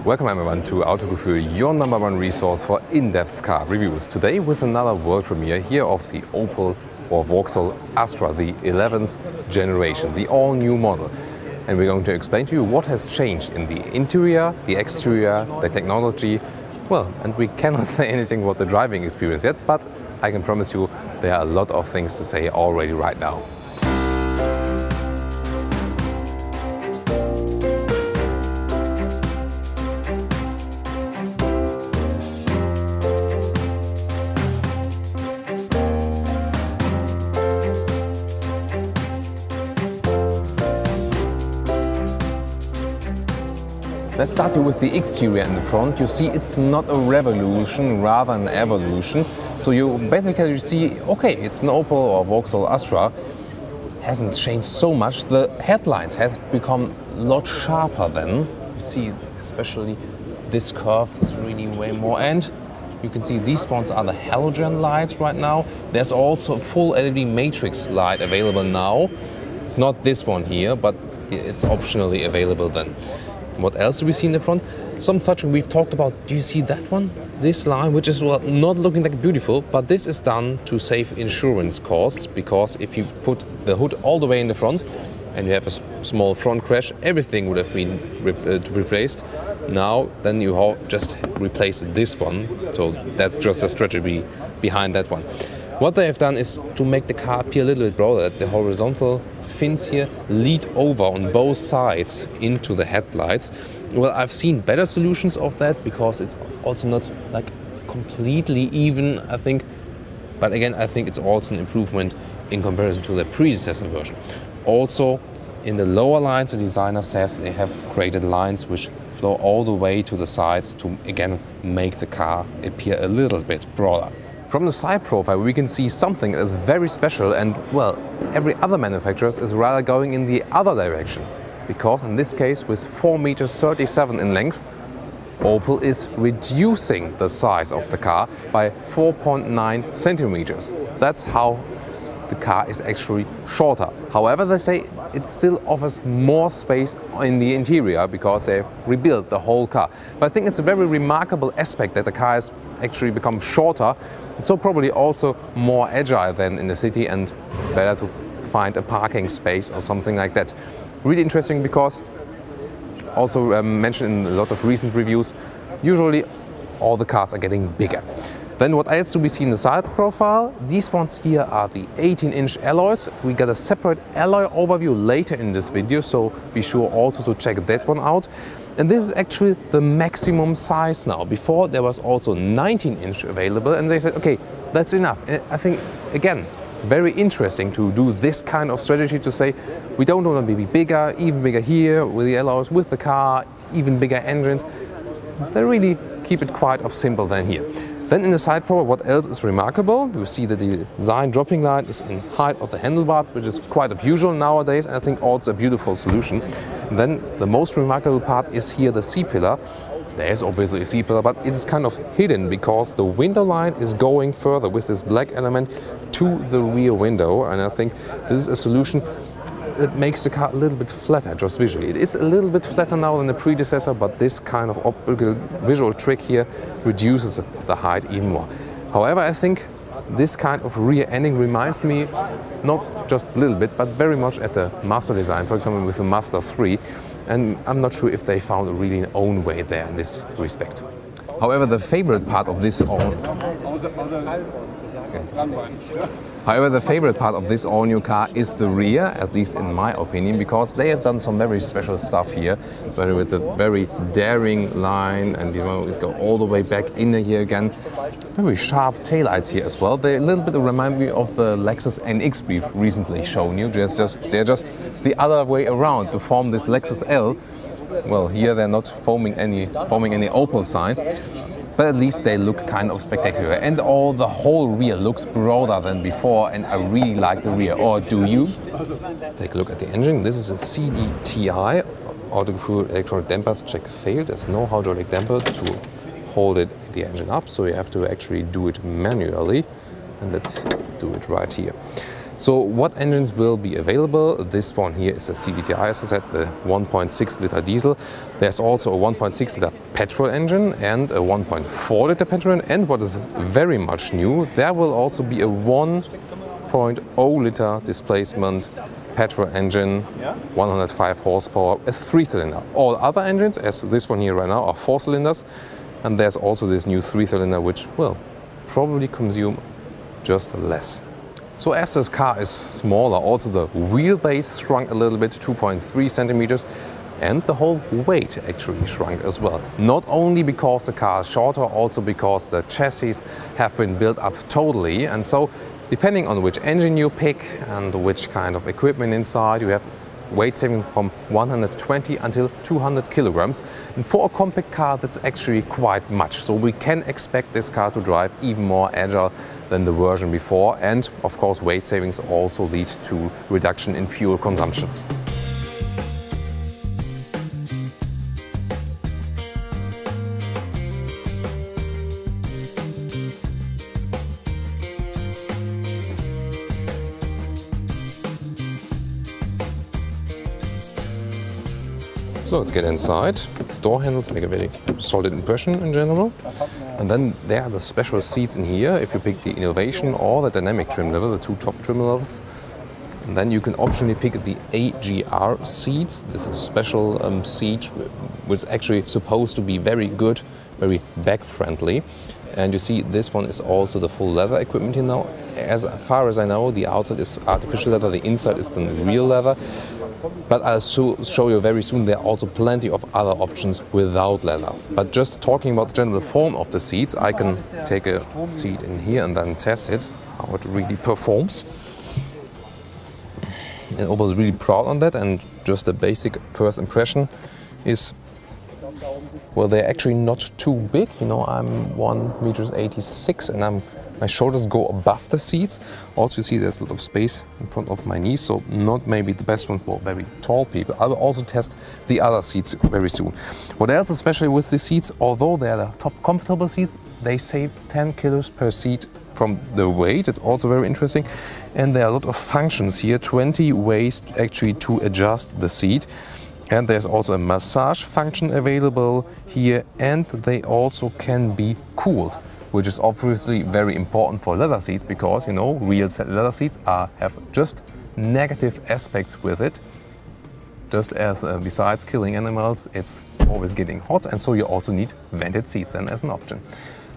Welcome everyone to Autogefühl, your #1 resource for in-depth car reviews. Today with another world premiere here of the Opel or Vauxhall Astra, the 11th generation, the all-new model. And we're going to explain to you what has changed in the interior, the exterior, the technology. Well, and we cannot say anything about the driving experience yet, but I can promise you there are a lot of things to say already right now. Let's start here with the exterior in the front. You see it's not a revolution, rather an evolution. So you basically see, okay, it's an Opel or Vauxhall Astra. Hasn't changed so much. The headlights have become a lot sharper then. You see especially this curve is really way more. And you can see these ones are the halogen lights right now. There's also a full LED matrix light available now. It's not this one here, but it's optionally available then. What else do we see in the front? Some touching we've talked about. Do you see that one? This line, which is well, not looking that beautiful, but this is done to save insurance costs, because if you put the hood all the way in the front and you have a small front crash, everything would have been replaced. Now, then you just replace this one. So that's just a strategy behind that one. What they have done is to make the car appear a little bit broader. The horizontal fins here lead over on both sides into the headlights. Well, I've seen better solutions of that because it's also not like completely even, I think. But again, I think it's also an improvement in comparison to the predecessor version. Also, in the lower lines, the designer says they have created lines which flow all the way to the sides to, again, make the car appear a little bit broader. From the side profile, we can see something that is very special, and well, every other manufacturer is rather going in the other direction. Because in this case, with 4.37 meters in length, Opel is reducing the size of the car by 4.9 centimeters. That's how the car is actually shorter. However, they say it still offers more space in the interior because they've rebuilt the whole car. But I think it's a very remarkable aspect that the car has actually become shorter, so probably also more agile than in the city and better to find a parking space or something like that. Really interesting because also mentioned in a lot of recent reviews, usually all the cars are getting bigger. Then what else do we see in the side profile? These ones here are the 18-inch alloys. We got a separate alloy overview later in this video, so be sure also to check that one out. And this is actually the maximum size now. Before there was also 19-inch available, and they said, okay, that's enough. And I think, again, very interesting to do this kind of strategy to say, we don't want to be bigger, even bigger here with the alloys, with the car, even bigger engines. They really keep it quite simple than here. Then in the side profile, what else is remarkable? You see that the design dropping line is in height of the handlebars, which is quite unusual nowadays, and I think also a beautiful solution. And then the most remarkable part is here the C-pillar. There is obviously a C-pillar, but it is kind of hidden because the window line is going further with this black element to the rear window, and I think this is a solution that makes the car a little bit flatter just visually. It is a little bit flatter now than the predecessor, but this kind of optical visual trick here reduces the height even more. However, I think this kind of rear ending reminds me not just a little bit, but very much at the Mazda design, for example with the Mazda 3, and I'm not sure if they found a really own way there in this respect. However, the favorite part of this all-new car is the rear, at least in my opinion, because they have done some very special stuff here, especially with the very daring line, and you know, it's got all the way back in here again. Very sharp taillights here as well. They a little bit remind me of the Lexus NX we've recently shown you. They're just the other way around to form this Lexus L. Well, here they're not forming any Opel sign, but at least they look kind of spectacular. And the whole rear looks broader than before, and I really like the rear. Or do you? Let's take a look at the engine. This is a CDTI, Autogefühl electronic dampers check failed. There's no hydraulic damper to hold the engine up, so you have to actually do it manually. And let's do it right here. So what engines will be available? This one here is a CDTI, as I said, the 1.6 liter diesel. There's also a 1.6 liter petrol engine and a 1.4 liter petrol engine. And what is very much new, there will also be a 1.0 liter displacement petrol engine, 105 horsepower, a 3-cylinder. All other engines, as this one here right now, are 4 cylinders. And there's also this new 3-cylinder, which will probably consume just less. So as this car is smaller, also the wheelbase shrunk a little bit, 2.3 centimeters, and the whole weight actually shrunk as well. Not only because the car is shorter, also because the chassis have been built up totally. And so depending on which engine you pick and which kind of equipment inside, you have weight saving from 120 until 200 kilograms. And for a compact car, that's actually quite much. So we can expect this car to drive even more agile than the version before. And of course, weight savings also lead to reduction in fuel consumption. So let's get inside. The door handles make a very solid impression in general. And then there are the special seats in here. If you pick the Innovation or the Dynamic trim level, the two top trim levels. And then you can optionally pick the AGR seats. This is a special seat which is actually supposed to be very good, very back friendly. And you see this one is also the full leather equipment here now. As far as I know, the outside is artificial leather, the inside is the real leather. But I'll show you very soon there are also plenty of other options without leather. But just talking about the general form of the seats, I can take a seat in here and then test it, how it really performs. And Opel is really proud on that, and just the basic first impression is, well, they're actually not too big. You know, I'm 1.86 m and my shoulders go above the seats. Also, you see there's a lot of space in front of my knees, so not maybe the best one for very tall people. I will also test the other seats very soon. What else, especially with the seats, although they're the top comfortable seats, they save 10 kilos per seat from the weight. It's also very interesting. And there are a lot of functions here, 20 ways actually to adjust the seat. And there's also a massage function available here, and they also can be cooled, which is obviously very important for leather seats because, you know, real leather seats have just negative aspects with it. Just as besides killing animals, it's always getting hot, and so you also need vented seats then as an option.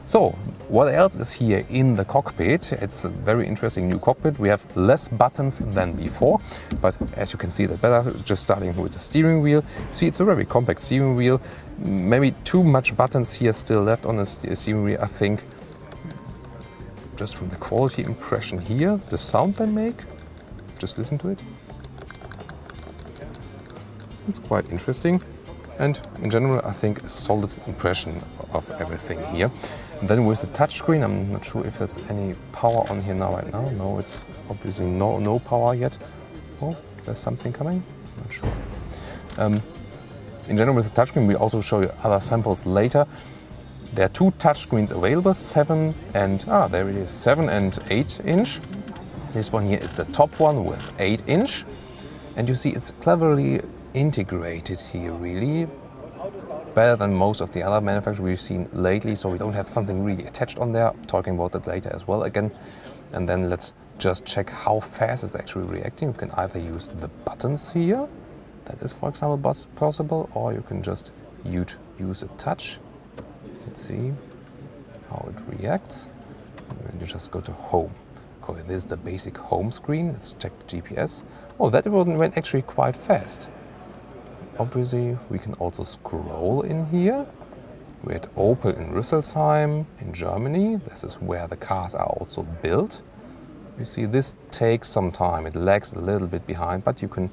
So what else is here in the cockpit? It's a very interesting new cockpit. We have less buttons than before, but as you can see that better, just starting with the steering wheel. See, it's a very compact steering wheel. Maybe too much buttons here still left on the steering wheel, I think. Just from the quality impression here, the sound they make, just listen to it. It's quite interesting. And in general, I think a solid impression of everything here. And then with the touchscreen, I'm not sure if there's any power on here now right now. No, it's obviously no power yet. Oh, there's something coming? Not sure. In general, with the touchscreen, we also show you other samples later. There are two touchscreens available, 7 and there it is, 7 and 8 inch. This one here is the top one with 8 inch. And you see it's cleverly integrated here, really. Better than most of the other manufacturers we've seen lately, so we don't have something really attached on there. Talking about that later as well again. And then let's just check how fast it's actually reacting. You can either use the buttons here, that is for example possible, or you can just use a touch. Let's see how it reacts. And you just go to home. Okay, this is the basic home screen. Let's check the GPS. Oh, that went actually quite fast. Obviously, we can also scroll in here. We're at Opel in Rüsselsheim in Germany. This is where the cars are also built. You see, this takes some time. It lags a little bit behind, but you can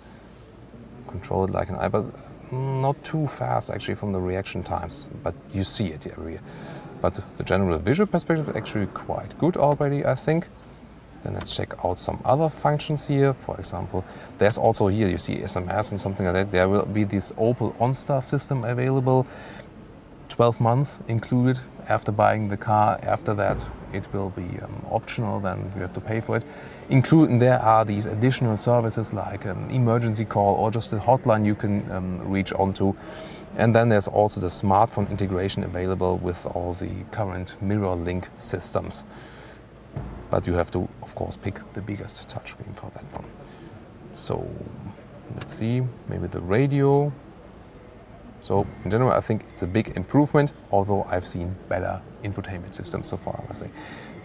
control it like an eye, but not too fast actually from the reaction times. But you see it here. But the general visual perspective is actually quite good already, I think. Then let's check out some other functions here. For example, there's also here, you see SMS and something like that. There will be this Opel OnStar system available. 12 months included after buying the car. After that, it will be optional, then you have to pay for it. Included in there are these additional services like an emergency call or just a hotline you can reach onto. And then there's also the smartphone integration available with all the current mirror link systems. But you have to, of course, pick the biggest touchscreen for that one. So let's see, maybe the radio. So in general, I think it's a big improvement, although I've seen better infotainment systems so far, I must say.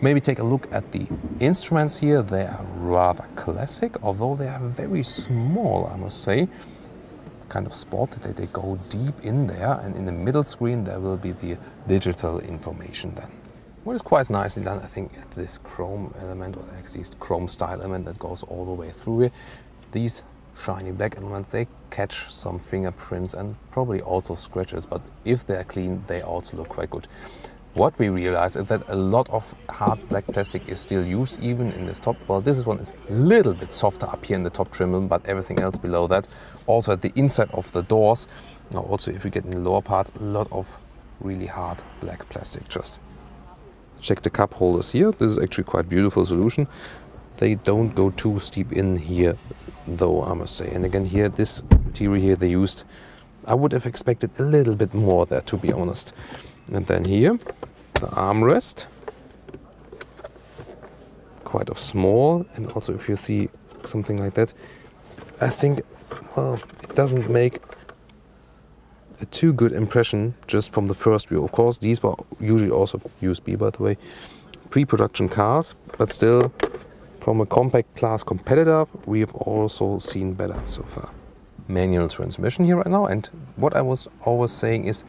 Maybe take a look at the instruments here. They are rather classic, although they are very small, I must say. Kind of sporty, they go deep in there, and in the middle screen there will be the digital information then. What is quite nicely done, I think, is this chrome element, or actually this chrome style element that goes all the way through here. These shiny black elements, they catch some fingerprints and probably also scratches, but if they're clean, they also look quite good. What we realize is that a lot of hard black plastic is still used, even in this top. Well, this one is a little bit softer up here in the top trim, but everything else below that. Also at the inside of the doors, now also if we get in the lower parts, a lot of really hard black plastic. Just check the cup holders here. This is actually quite beautiful solution. They don't go too steep in here, though, I must say. And again, here, this material here they used, I would have expected a little bit more there, to be honest. And then here, the armrest, quite of small, and also if you see something like that, I think, well, it doesn't make a too good impression just from the first view. Of course, these were usually also USB, by the way, pre-production cars, but still, from a compact class competitor, we have also seen better so far. Manual transmission here right now, and what I was always saying is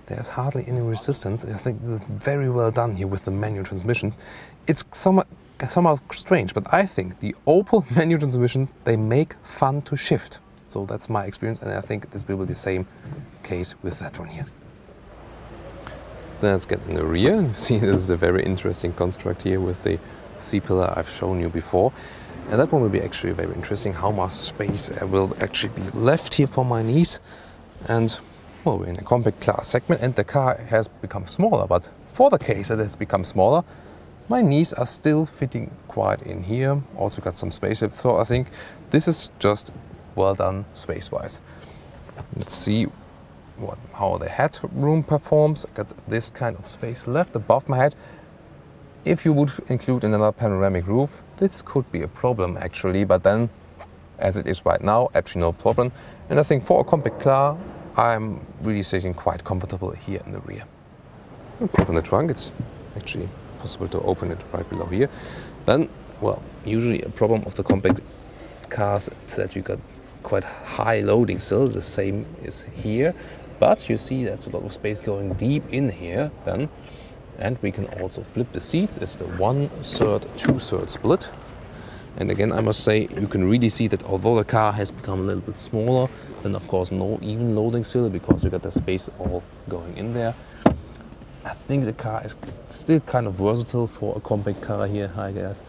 there's hardly any resistance. I think this is very well done here with the manual transmissions. It's somehow strange, but I think the Opel manual transmission, they make fun to shift. So that's my experience, and I think this will be the same case with that one here. Then let's get in the rear. You see, this is a very interesting construct here with the C-pillar I've shown you before. And that one will be actually very interesting, how much space will actually be left here for my knees. And well, we're in a compact class segment and the car has become smaller, but for the case it has become smaller, my knees are still fitting quite in here. Also got some space, so I think this is just well done space-wise. Let's see how the headroom performs. I got this kind of space left above my head. If you would include another panoramic roof, this could be a problem actually, but then, as it is right now, actually no problem. And I think for a compact car, I'm really sitting quite comfortable here in the rear. Let's open the trunk. It's actually possible to open it right below here. Then, well, usually a problem of the compact cars is that you got quite high loading still. The same is here, but you see that's a lot of space going deep in here then. And we can also flip the seats. It's the 1/3, 2/3 split. And again, I must say, you can really see that although the car has become a little bit smaller, then of course no even loading still, because you got the space all going in there. I think the car is still kind of versatile for a compact car here, I guess.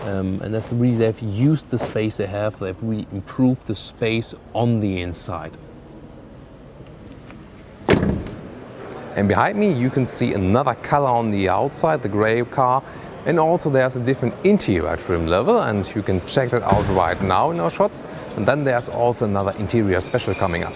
And they've used the space they have, they've really improved the space on the inside. And behind me you can see another color on the outside, the gray car. And also there's a different interior trim level, and you can check that out right now in our shots. And then there's also another interior special coming up.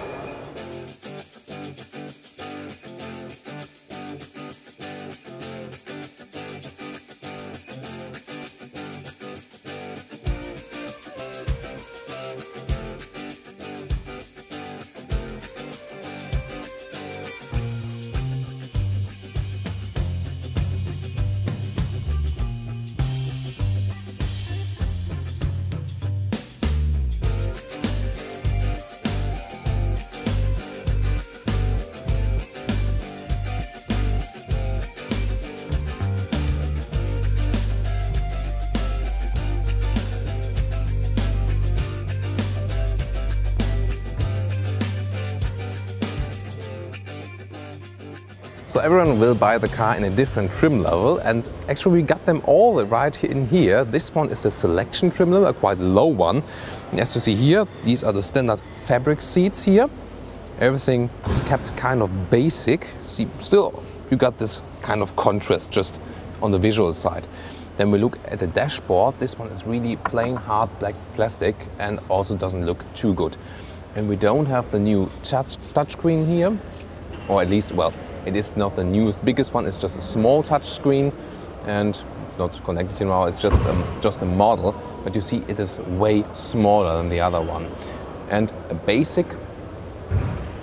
So everyone will buy the car in a different trim level, and actually we got them all right in here. This one is the selection trim level, a quite low one. And as you see here, these are the standard fabric seats here. Everything is kept kind of basic. See, still you got this kind of contrast just on the visual side. Then we look at the dashboard. This one is really plain hard black plastic and also doesn't look too good. And we don't have the new touchscreen here, or at least, well, it is not the newest, biggest one. It's just a small touchscreen, and it's not connected here now. It's just a model, but you see it is way smaller than the other one. And a basic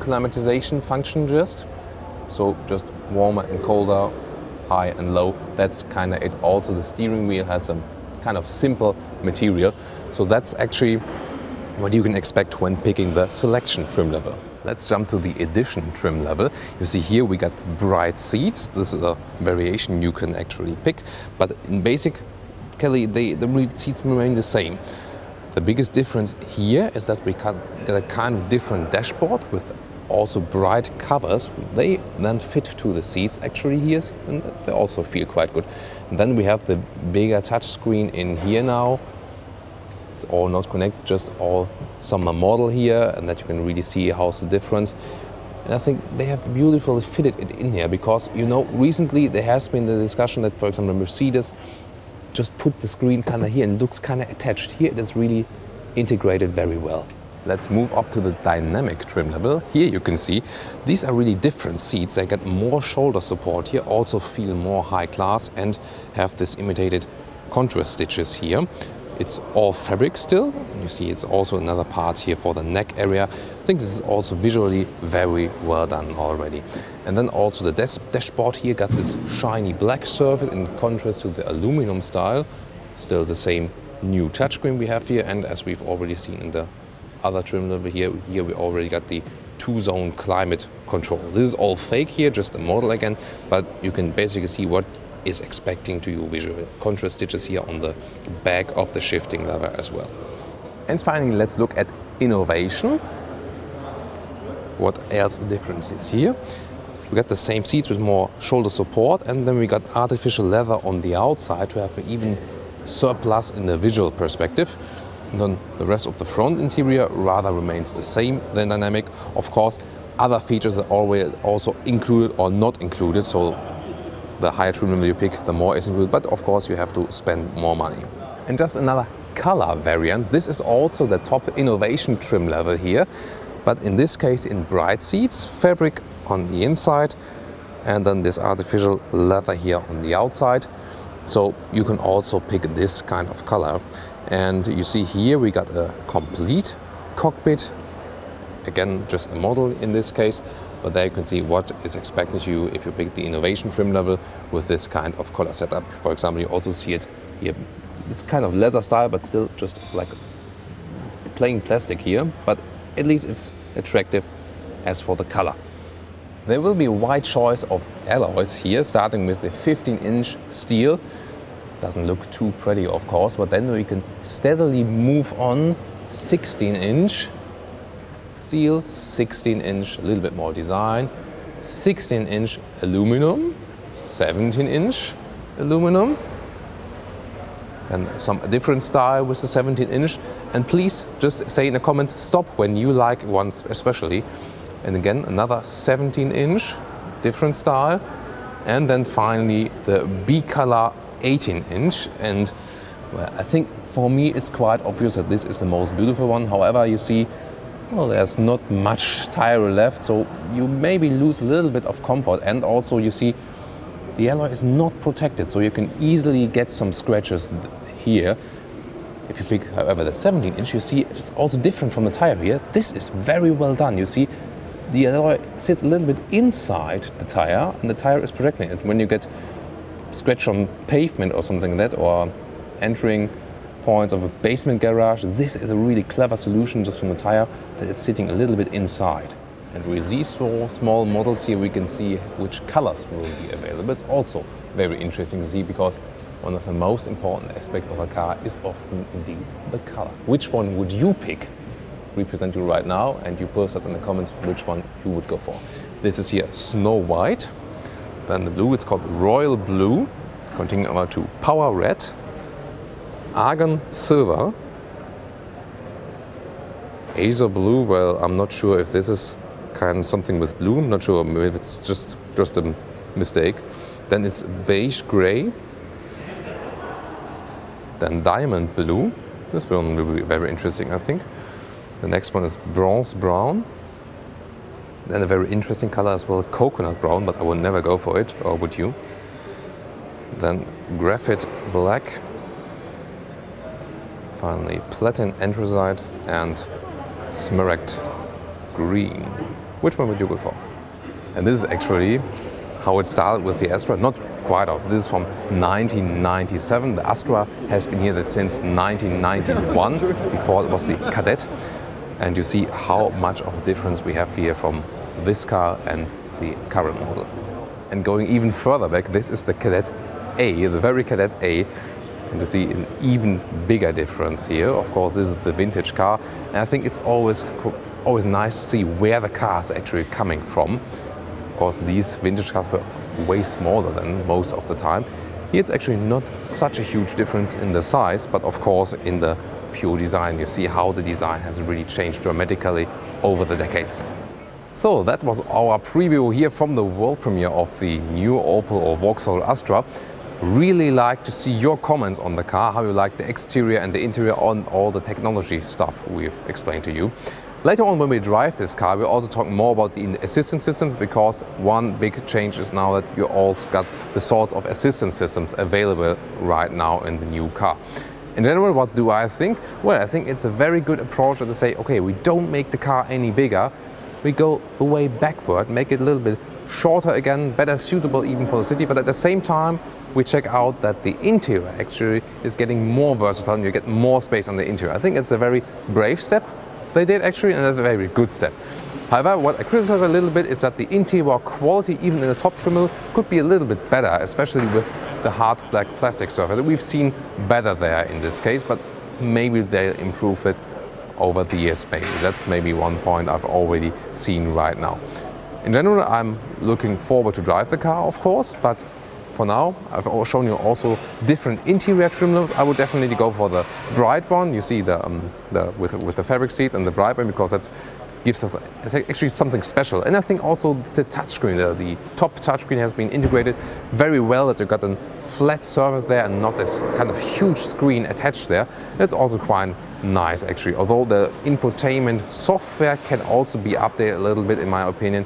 climatization function so just warmer and colder, high and low. That's kind of it. Also, the steering wheel has a kind of simple material. So that's actually what you can expect when picking the selection trim level. Let's jump to the edition trim level. You see here we got bright seats. This is a variation you can actually pick, but in basically the seats remain the same. The biggest difference here is that we got a kind of different dashboard with also bright covers. They then fit to the seats actually here, and they also feel quite good. And then we have the bigger touchscreen in here now. It's all not connected, just all summer model here, and that you can really see how's the difference. And I think they have beautifully fitted it in here because, you know, recently there has been the discussion that, for example, Mercedes just put the screen kind of here and looks kind of attached. Here it is really integrated very well. Let's move up to the dynamic trim level. Here you can see these are really different seats. They get more shoulder support here, also feel more high class and have this imitated contrast stitches here. It's all fabric still. You see it's also another part here for the neck area. I think this is also visually very well done already. And then also the dashboard here got this shiny black surface in contrast to the aluminum style. Still the same new touchscreen we have here, and as we've already seen in the other trim level here we already got the 2-zone climate control. This is all fake here, just a model again, but you can basically see what is expecting to you visually. Contrast stitches here on the back of the shifting lever as well. And finally, let's look at innovation. What else different is here? We got the same seats with more shoulder support, and then we got artificial leather on the outside to have an even surplus in the visual perspective. And then the rest of the front interior rather remains the same than dynamic. Of course, other features are always also included or not included, so the higher trim level you pick, the more is included, but of course you have to spend more money. And just another color variant. This is also the top innovation trim level here, but in this case in bright seats, fabric on the inside, and then this artificial leather here on the outside. So you can also pick this kind of color. And you see here we got a complete cockpit. Again, just a model in this case, but there you can see what is expected to you if you pick the innovation trim level with this kind of color setup. For example, you also see it here. It's kind of leather style, but still just like plain plastic here, but at least it's attractive as for the color. There will be a wide choice of alloys here, starting with the 15-inch steel. Doesn't look too pretty, of course, but then we can steadily move on. 16-inch steel, 16-inch, a little bit more design, 16-inch aluminum, 17-inch aluminum, and some different style with the 17-inch. And please just say in the comments stop when you like one especially. And again, another 17-inch, different style. And then finally the B-color 18-inch. And well, I think for me it's quite obvious that this is the most beautiful one. However, you see, well, there's not much tire left, so you maybe lose a little bit of comfort. And also you see the alloy is not protected, so you can easily get some scratches here. If you pick, however, the 17-inch, you see it's also different from the tire here. This is very well done. You see the alloy sits a little bit inside the tire, and the tire is protecting it. When you get scratch on pavement or something like that, or entering points of a basement garage, this is a really clever solution just from the tire, that it's sitting a little bit inside. And with these small models here, we can see which colors will be available. It's also very interesting to see, because one of the most important aspects of a car is often indeed the color. Which one would you pick? We present you right now, and you post it in the comments which one you would go for. This is here Snow White, then the blue, it's called Royal Blue, continuing over to Power Red, Argon Silver, Acer Blue. Well, I'm not sure if this is kind of something with blue. I'm not sure, maybe it's just a mistake. Then it's beige gray. Then diamond blue. This one will be very interesting, I think. The next one is bronze brown. Then a very interesting color as well, coconut brown, but I would never go for it, or would you? Then graphite black. Finally, platinum anthracite and smaragd green. Which one would you go for? And this is actually how it started with the Astra, not quite off. This is from 1997. The Astra has been here since 1991, before it was the Kadett. And you see how much of a difference we have here from this car and the current model. And going even further back, this is the Kadett A, the very Kadett A. And you see an even bigger difference here. Of course, this is the vintage car. And I think it's always nice to see where the car is actually coming from. Of course, these vintage cars were way smaller than most of the time. Here it's actually not such a huge difference in the size, but of course in the pure design. You see how the design has really changed dramatically over the decades. So that was our preview here from the world premiere of the new Opel or Vauxhall Astra. Really like to see your comments on the car, how you like the exterior and the interior, on all the technology stuff we've explained to you. Later on when we drive this car, we'll also talk more about the assistance systems, because one big change is now that you also got the sorts of assistance systems available right now in the new car. In general, what do I think? Well, I think it's a very good approach to say, okay, we don't make the car any bigger, we go the way backward, make it a little bit shorter again, better suitable even for the city, but at the same time we check out that the interior actually is getting more versatile and you get more space on the interior. I think it's a very brave step they did actually, and a very good step. However, what I criticize a little bit is that the interior quality, even in the top trim, could be a little bit better, especially with the hard black plastic surface. We've seen better there in this case, but maybe they'll improve it over the years maybe. That's maybe one point I've already seen right now. In general, I'm looking forward to drive the car, of course, but for now, I've shown you also different interior trim levels. I would definitely go for the bright one. You see with the fabric seats and the bright one, because that gives us actually something special. And I think also the touchscreen, the top touchscreen has been integrated very well, that you've got a flat surface there and not this kind of huge screen attached there. That's also quite nice actually, although the infotainment software can also be updated a little bit in my opinion,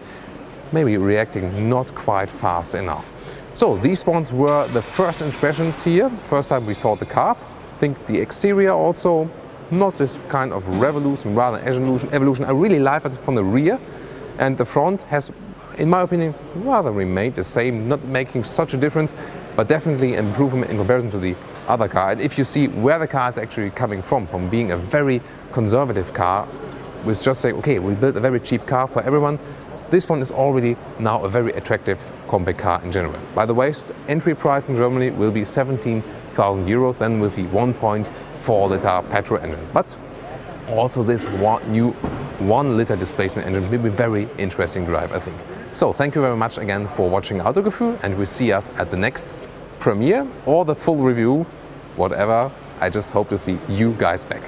maybe reacting not quite fast enough. So these ones were the first impressions here, first time we saw the car. I think the exterior also, not this kind of revolution, rather evolution. I really like it from the rear, and the front has, in my opinion, rather remained the same, not making such a difference, but definitely an improvement in comparison to the other car. And if you see where the car is actually coming from being a very conservative car, with just saying, okay, we built a very cheap car for everyone, this one is already now a very attractive compact car in general. By the way, entry price in Germany will be 17,000 euros, and with the 1.4 liter petrol engine. But also this new 1 liter displacement engine will be very interesting to drive, I think. So thank you very much again for watching Autogefühl, and we see us at the next premiere or the full review, whatever. I just hope to see you guys back.